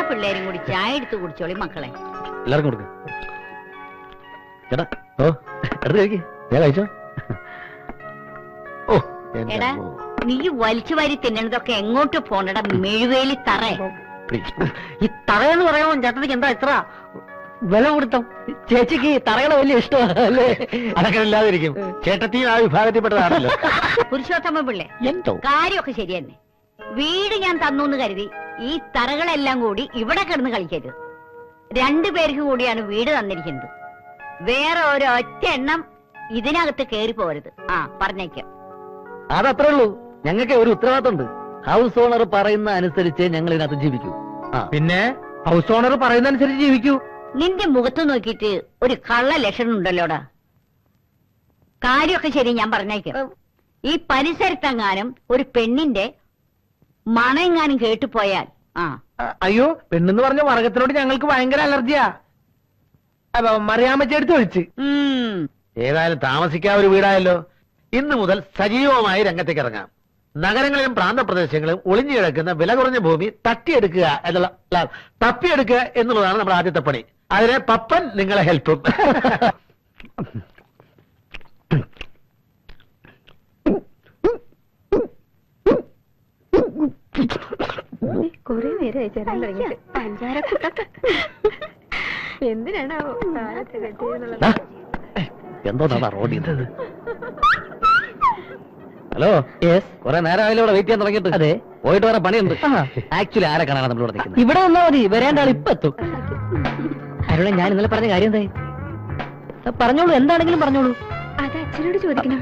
പിള്ളേരും കൂടി ചായ എടുത്ത് കുടിച്ചോളി മക്കളെ. എല്ലാവർക്കും കൊടുക്ക. ചേട്ടാ ഓ എടുത്ത് കഴിക്ക്. ഞാൻ കഴിച്ചോ. ഓ എടാ നീ വലിച്ചു വാരി തിന്നണതൊക്കെ എങ്ങോട്ട് പോണടാ മെഴുവേലി തറ. ഈ തറയെന്ന് പറയാമോ ചേട്ടനിക്ക് എന്താ ഇത്ര വില കൊടുത്തോ? ചേച്ചിക്ക് തറകളെ വലിയ ഇഷ്ടമല്ലേ? അതൊക്കെ ഇല്ലാതിരിക്കും. ചേട്ടത്തിയും ആ വിഭാഗത്തിൽപ്പെട്ടതാണല്ലോ. പുരുഷോത്തമ പിള്ളേ, എന്തോ കാര്യമൊക്കെ ശരി തന്നെ. വീട് ഞാൻ തന്നു കരുതി ഈ തറകളെല്ലാം കൂടി ഇവിടെ കിടന്ന് കളിക്കരുത്. 2 പേർക്ക് കൂടിയാണ് വീട് തന്നിരിക്കുന്നത്. വേറെ ഒരൊറ്റ എണ്ണം ഇതിനകത്ത് കേറി പോരുത്. ആ പറഞ്ഞേക്കാം. അതത്രേ ഉള്ളൂ. ഞങ്ങൾക്ക് ഒരു ഉത്തരവാദിത്തമുണ്ട്. ഹൗസ് ഓണർ പറയുന്ന അനുസരിച്ച് ഞങ്ങൾ ഇതിനകത്ത് ജീവിക്കൂ. പിന്നെ ഹൗസ് ഓണർ പറയുന്ന അനുസരിച്ച് ജീവിക്കൂ. നിന്റെ മുഖത്ത് നോക്കിയിട്ട് ഒരു കള്ള ലക്ഷണം ഉണ്ടല്ലോടാ. കാര്യമൊക്കെ ശരി, ഞാൻ പറഞ്ഞേക്കാം. ഈ പരിസരത്തെങ്ങാനും ഒരു പെണ്ണിന്റെ മണമെങ്ങാനും കേട്ടുപോയാൽ അയ്യോ, പെണ്ണെന്ന് പറഞ്ഞ വർഗത്തിനോട് ഞങ്ങൾക്ക് ഭയങ്കര അലർജിയാ. മറിയാമ്മച്ചെടുത്ത് ഒഴിച്ച്. ഏതായാലും താമസിക്കാൻ ഒരു വീടായല്ലോ. ഇന്ന് മുതൽ സജീവമായി രംഗത്തേക്ക് ഇറങ്ങാം. നഗരങ്ങളിലും പ്രാന്തപ്രദേശങ്ങളിലും ഒളിഞ്ഞു കിടക്കുന്ന വില കുറഞ്ഞ ഭൂമി തട്ടിയെടുക്കുക തപ്പിയെടുക്കുക എന്നുള്ളതാണ് നമ്മുടെ ആദ്യത്തെ പണി. അതിന് പപ്പൻ നിങ്ങളെ ഹെൽപ്പും. കൊറേ നേരമായി ചേരാൻ തുടങ്ങിയിട്ട്. എന്തിനാണോ എന്തോ റോഡിൽ ഹലോ യെസ്, കുറെ നേരമായാലും ഇവിടെ വെയിറ്റ് ചെയ്യാൻ തുടങ്ങിയിട്ട്. അതെ, പോയിട്ട് വരെ പണിയുണ്ട്. ആക്ച്വലി ആരെ കാണാനാണ് നമ്മളിവിടെ നിൽക്കുന്നത്? ഇവിടെ വന്നാ മതി, വരേണ്ട ആൾ ഇപ്പൊ എത്തും. അരുണ, ഞാൻ ഇന്നലെ പറഞ്ഞ കാര്യം എന്തായി? പറഞ്ഞോളൂ, എന്താണെങ്കിലും പറഞ്ഞോളൂ. അത് അച്ഛനോട് ചോദിക്കണം.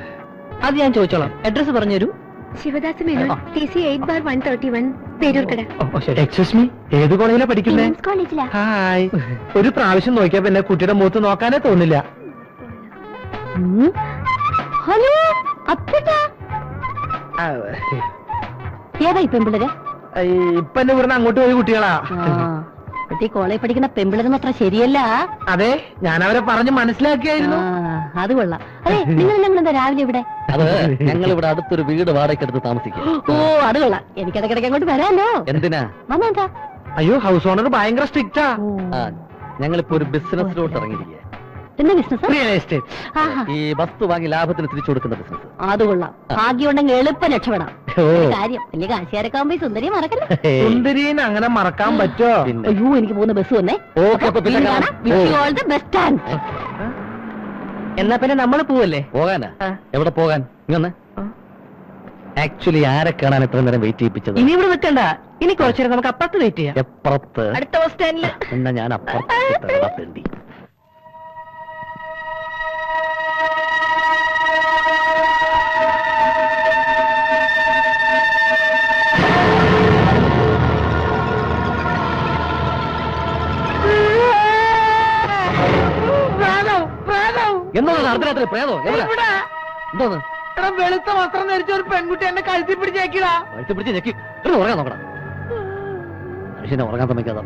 അത് ഞാൻ ചോദിച്ചോളാം. അഡ്രസ് പറഞ്ഞു തരൂ. Shivadas Menon, TC 8/131, Peroorkada. Excuse me, ഏത് കോളേജിലാ പഠിക്കുന്നേ? കോളേജിലാ. ഹായ്. ഒരു പ്രാവശ്യം നോക്കിയാ പിന്നെ കുട്ടിയുടെ മുഖത്ത് നോക്കാനേ തോന്നില്ല. ഹലോ അപ്പേട്ടാ, ഏതാ ഈ പെമ്പിളര്? ഇപ്പൊ എന്നെ ഇവിടുന്ന് അങ്ങോട്ട് പോയി കുട്ടികളാ. കോളേജ് പഠിക്കുന്ന പെമ്പിളരൊന്നും അത്ര ശരിയല്ല. അതെ, ഞാൻ അവരെ പറഞ്ഞ് മനസ്സിലാക്കിയായിരുന്നു. അത് കൊള്ളാം. അതെ, നിങ്ങൾ ഞങ്ങളെന്താ രാവിലെ ഇവിടെ? അത് ഞങ്ങൾ ഇവിടെ അടുത്തൊരു വീട് വാടകയ്ക്കെടുത്ത് താമസിക്കും. ഓ, അത് കൊള്ളാം. എനിക്ക് ഇടയ്ക്കിടയ്ക്ക് അങ്ങോട്ട് വരാമല്ലോ. എന്തിനാ? വന്നെന്താ? അയ്യോ, ഹൗസ് ഓണർ ഭയങ്കര സ്ട്രിക്റ്റാ. ഞങ്ങളിപ്പോ ഒരു ബിസിനസ്സിലോട്ട് ഇറങ്ങിയിരിക്കുക. എന്താ ബിസിനസ്? Real estate. ഈ വസ്തു വാങ്ങി ലാഭത്തിന് തിരിച്ചു കൊടുക്കുന്ന ബിസിനസ്. അത് കൊള്ളാം. ഭാഗ്യമുണ്ടെങ്കിൽ എളുപ്പം രക്ഷപ്പെടാം. കാര്യം വലിയ കാശുകാരൊക്കെ ആവുമ്പോ സുന്ദരിയെ മറക്കല്ലേ. സുന്ദരീനെ അങ്ങനെ മറക്കാൻ പറ്റോ? അയ്യോ, എനിക്ക് പോകുന്ന ബസ് വന്നേ. എന്നാ പിന്നെ നമ്മൾ പോവല്ലേ? പോകാനാ? എവിടെ പോകാൻ? ഇങ്ങനെ ആക്ച്വലി ആരെ കാണാൻ എത്ര നേരം വെയിറ്റ് ചെയ്യിപ്പിച്ചത്? ഇനി ഇവിടെ നിൽക്കണ്ട. ഇനി കുറച്ചു നേരം നമുക്ക് അപ്പുറത്ത് വെയിറ്റ് ചെയ്യാം. എപ്പുറത്ത്? അടുത്ത ബസ് സ്റ്റാൻഡില്. എന്നാ ഞാൻ അപ്പുറത്ത്. എന്തോന്ന് അർദ്ധരാത്രി പ്രേതോ? എന്തോന്ന്? വെളുത്ത വസ്ത്രം ധരിച്ച ഒരു പെൺകുട്ടി എന്നെ കഴുത്തി പിടിച്ചേക്കിടാ. കഴുത്തി പിടിച്ച് ഞെക്കി ഉറങ്ങാൻ നോക്കണം. മനുഷ്യനെ ഉറങ്ങാൻ സമ്മതിക്കാതെ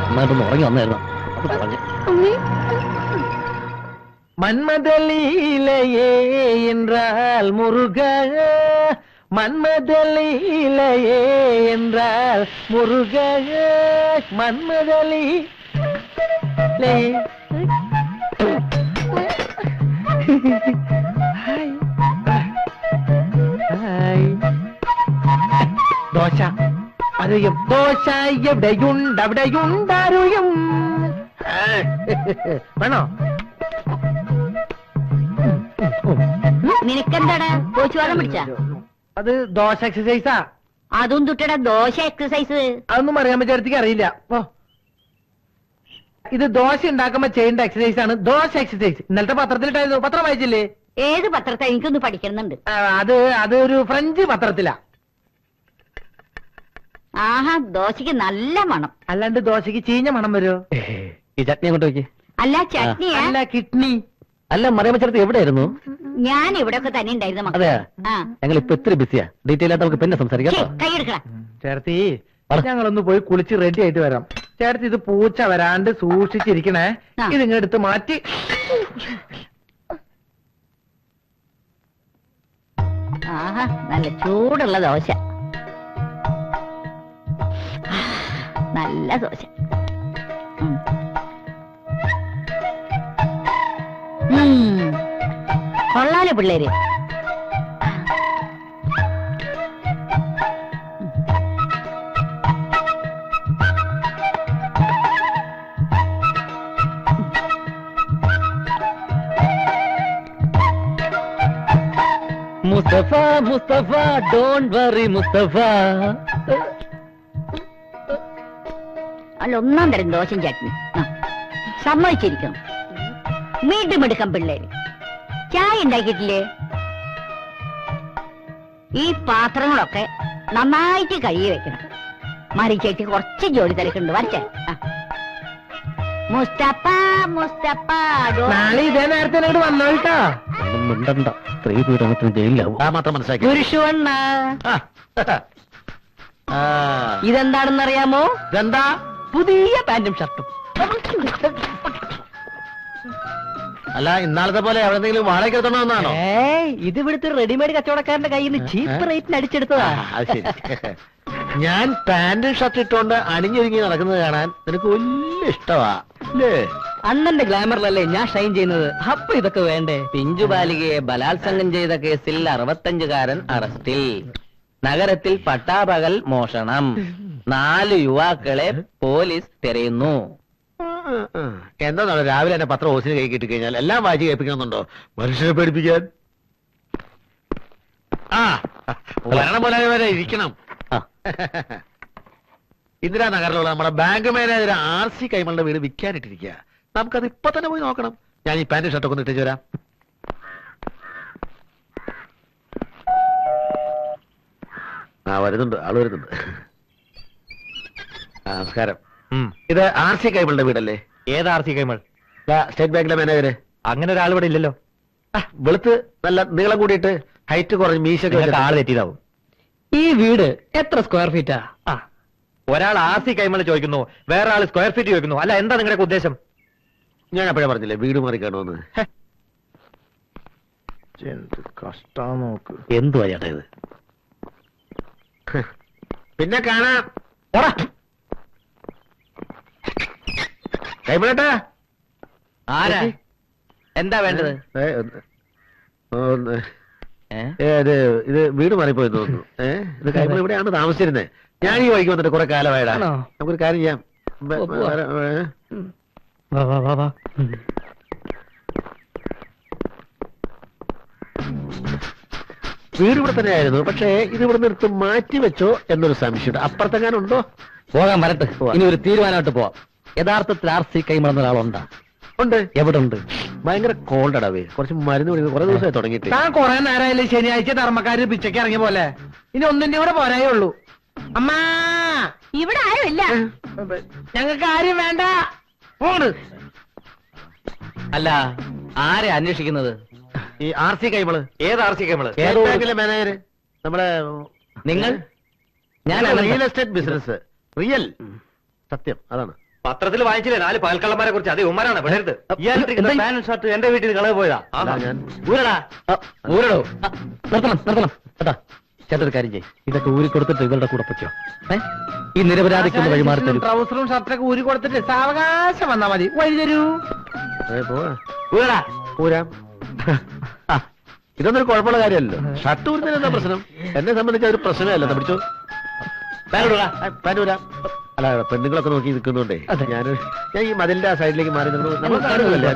നന്നായിട്ടൊന്ന് ഉറങ്ങി വന്നായിരുന്നു. അത് പറഞ്ഞു. மன்மதலீலையே என்றால் முருக, மன்மதலீலையே என்றால் முருக, மன்மதலீ ദോശ അറിയും. ദോശ എവിടെയുണ്ടവിടെയുണ്ടറിയും. വേണോ? നിനക്കെന്താടാ കോച്ചുവാദം പിടിച്ച? അത് ദോശ എക്സസൈസാ. അതും തുട്ടടാ ദോശ എക്സസൈസ്. അതൊന്നും അറിയാൻ പറ്റാർക്ക് അറിയില്ല. ഇത് ദോശ ഉണ്ടാക്കുമ്പോ ചെയ്യേണ്ട എക്സസൈസ് ആണ് ദോശ എക്സസൈസ്. ഇന്നലത്തെ പത്രത്തിലിട്ടായിരുന്നു. പത്രം വായിച്ചില്ലേ? ഏത് പത്രത്തെ? എനിക്കൊന്ന് പഠിക്കണമെന്നുണ്ട്. അത് ഒരു ഫ്രഞ്ച് പത്രത്തിലാ. ആഹാ, ദോശക്ക് നല്ല മണം. അല്ലാണ്ട് ദോശക്ക് ചീഞ്ഞ മണം വരുമോ? ഈ ചട്നി അങ്ങോട്ട് വയ്ക്കേ. അല്ല ചട്നിയാ? അല്ല, കിഡ്നി. അല്ല, മറിയമ്മച്ചേർത്ത് എവിടെയായിരുന്നു? ഞാൻ ഇവിടെ ഒക്കെ തന്നെ ഉണ്ടായിരുന്നു മക്കളെ. അതെയാ? ഞങ്ങൾ ഇപ്പൊ ഇത്തിരി ബിസിയാ. ഡീറ്റെയിൽ ആയിട്ട് നമുക്ക് പിന്നെ സംസാരിക്കാം. കൈയെടുക്കടാ ചേർത്തി, ഞങ്ങളൊന്ന് പോയി കുളിച്ച് റെഡി ആയിട്ട് വരാം. ചേർത്തി, ഇത് പൂച്ച വരാണ്ട് സൂക്ഷിച്ചിരിക്കണേ. ഇതിങ്ങെടുത്ത് മാറ്റി. ആഹാ നല്ല ചൂടുള്ള ദോശ. നല്ല ദോശ. കൊള്ളാലോ പിള്ളേര്. Mustafa Mustafa don't worry Mustafa. അല്ല, ഒന്നാം തരം ദോശയും ചട്നി. സമ്മതിച്ചിരിക്കണം. വീണ്ടും എടുക്കാം പിള്ളേര്. ചായ ഉണ്ടാക്കിയിട്ടില്ലേ? ഈ പാത്രങ്ങളൊക്കെ നന്നായിട്ട് കഴുകി വെക്കണം. മറിച്ചേട്ടി കുറച്ച് ജോലി തിരക്കുണ്ട്. വരട്ടെ. മുസ്തഫ മുസ്തഫ നാളെ ഇതേ നേരത്തെ എന്നോട് വന്നോട്ടാ. മിണ്ടണ്ട, സ്ത്രീ പീഡനത്തിന് ജയിലിലാവും. ആ മാത്രം മനസ്സിലാക്കി. പുരുഷവണ്ണ ഇതെന്താണെന്നറിയാമോ? ഇതെന്താ? പുതിയ പാന്റും ഷർട്ടും. അല്ല, ഇന്നാളത്തെ പോലെ എവിടെന്തെങ്കിലും വാടകയ്ക്ക് എടുത്തോണമെന്നാണോ? ഇത് ഇവിടുത്തെ റെഡിമെയ്ഡ് കച്ചവടക്കാരന്റെ കയ്യിൽ നിന്ന് ചീപ്പ് റേറ്റിന് അടിച്ചെടുത്തതാ. അത് ശരി. ഞാൻ പാന്റും ഷർട്ട് ഇട്ടുകൊണ്ട് അണിഞ്ഞൊരുങ്ങി നടക്കുന്നത് കാണാൻ നിനക്ക് വലിയ ഇഷ്ടമാ അല്ലേ? അണ്ണന്റെ ഗ്ലാമറിലല്ലേ ഞാൻ ഷൈൻ ചെയ്യുന്നത്. അപ്പൊ ഇതൊക്കെ വേണ്ടേ? പിഞ്ചുബാലികയെ ബലാത്സംഗം ചെയ്ത കേസിൽ 65-കാരൻ അറസ്റ്റിൽ. നഗരത്തിൽ പട്ടാപകൽ മോഷണം. 4 യുവാക്കളെ പോലീസ് തിരയുന്നു. എന്താ രാവിലെ എന്നെ പത്രം ഓസിന് കൈ കിട്ടി കഴിഞ്ഞാൽ എല്ലാം വായിച്ച് കേൾപ്പിക്കണമെന്നുണ്ടോ? മനുഷ്യനെ പേടിപ്പിക്കാൻ. വരണം പോലെ വരെ ഇരിക്കണം. ഇന്ദിരാനഗറിലുള്ള നമ്മുടെ ബാങ്ക് മാനേജർ RC കൈമളുടെ വീട് വിൽക്കാനിട്ടിരിക്കുക. നമുക്കത് ഇപ്പൊ തന്നെ പോയി നോക്കണം. ഞാൻ ഈ പാന്റ് ഷർട്ടൊക്കെ ഒന്ന് ഇട്ടേച്ച് വരാം. വരുന്നുണ്ട്, ആള് വരുന്നുണ്ട്. നമസ്കാരം. ഇത് RC കൈമളുടെ വീടല്ലേ? ഏത് RC കൈമൾ? സ്റ്റേറ്റ് ബാങ്കിലെ മാനേജര്. അങ്ങനെ ഒരാൾ ഇവിടെ ഇല്ലല്ലോ. വെളുത്ത് നല്ല നീളം കൂടിയിട്ട് ഹൈറ്റ് കുറഞ്ഞ് മീശൊക്കെ ആള് തെറ്റിയതാവും. ഈ വീട് എത്ര സ്ക്വയർ ഫീറ്റാ? ഒരാൾ RC കൈമൾ ചോദിക്കുന്നു, വേറെ ആള് സ്ക്വയർ ഫീറ്റ് ചോദിക്കുന്നു. അല്ല, എന്താ നിങ്ങളുടെ ഉദ്ദേശം? ഞാൻ അപ്പോഴേ പറഞ്ഞില്ലേ വീട് മാറി കാണുമെന്ന്. കഷ്ടം നോക്ക്. എന്തുവാ ചേട്ടാ ഇത്? പിന്നെ കാണാം. കൈമളേട്ടാ. ആരാ? എന്താ വേണ്ടത്? ഇത് വീട് മാറിപ്പോയി തോന്നുന്നു. ഇത് കൈമൾ ഇവിടെയാണ് താമസിച്ചിരുന്നത്. ഞാൻ ഈ വഴിക്ക് വന്നിട്ട് കുറെ കാലമായിടാ. നമുക്കൊരു കാര്യം ചെയ്യാം. വീട് ഇവിടെ തന്നെ ആയിരുന്നു. പക്ഷേ ഇത് ഇവിടെ നിന്ന് എടുത്ത് മാറ്റി വെച്ചോ എന്നൊരു സംശയമുണ്ട്. അപ്പുറത്തെങ്ങാനും ഉണ്ടോ? പോകാൻ വരട്ടെ. ഇനി ഒരു തീരുമാനമായിട്ട് പോവാം. യഥാർത്ഥത്തിൽ RC കൈമൾ എന്ന ഒരാളുണ്ടാ? ഉണ്ട്. എവിടെ ഉണ്ട്? ഭയങ്കര കോൾഡ് അടവേ. കുറച്ച് മരുന്ന് കുടിക്കുന്നത് കുറെ ദിവസമായി തുടങ്ങിയിട്ട്. താൻ കുറെ നേരമായില്ലേ ശനിയാഴ്ച ധർമ്മക്കാര് പിച്ചയ്ക്ക് ഇറങ്ങിയ പോലെ. ഇനി ഒന്നിന്റെ കൂടെ പോരായേ ഉള്ളൂ. അമ്മാ, ഇവിടെ ആരുമില്ല. ഞങ്ങൾക്ക് ആരും വേണ്ട. പോണ്. അല്ല, ആരെ അന്വേഷിക്കുന്നത്? ഈ RC കൈമള്. ഏത് RC കൈമള്? സ്റ്റേറ്റ് ബാങ്കിലെ മാനേജർ. നമ്മുടെ നിങ്ങൾ? ഞാൻ റിയൽ എസ്റ്റേറ്റ് ബിസിനസ്. റിയൽ സത്യം അതാണ്. പത്രത്തിൽ വായിച്ചില്ലേ 4 പാൽക്കള്ളന്മാരെ കുറിച്ച്? അതേ ഉമ്മാരാണ് വിടരുത്. പാന്റ് ഷർട്ട് എന്റെ വീട്ടിൽ കളവ് പോയതാ. ഞാൻ ഊരടാ. ഊരടോ. നിർത്തണം നിർത്തണം കേട്ടാ. ചേട്ടൊരു കാര്യം ചെയ്യും. ഇതൊക്കെ ഊരി കൊടുത്തിട്ട് ഇവരുടെ കൂടെ പറ്റോ? ഈ നിരപരാധിക്കുന്ന വഴിമാറി തരും. ട്രൗസറും ഷർട്ടൊക്കെ ഊരി കൊടുത്തിട്ട് സാവകാശം വന്നാ മതി. വഴി തരൂ. ഊരടാ. ഊരാം. ഇതൊന്നും ഒരു കുഴപ്പമുള്ള കാര്യമല്ലോ. ഷർട്ട് ഊരുന്നതിന് എന്താ പ്രശ്നം? എന്നെ സംബന്ധിച്ച് ഒരു പ്രശ്നമേ അല്ല. പിടിച്ചു പാനൂരാം. അല്ല, പെണ്ണുങ്ങളൊക്കെ നോക്കി നിൽക്കുന്നുണ്ടേ ഞാൻ ഈ മതിലിന്റെ ആ സൈഡിലേക്ക് മാറി നിന്നു. നമ്മൾ കാണുന്നില്ലേ?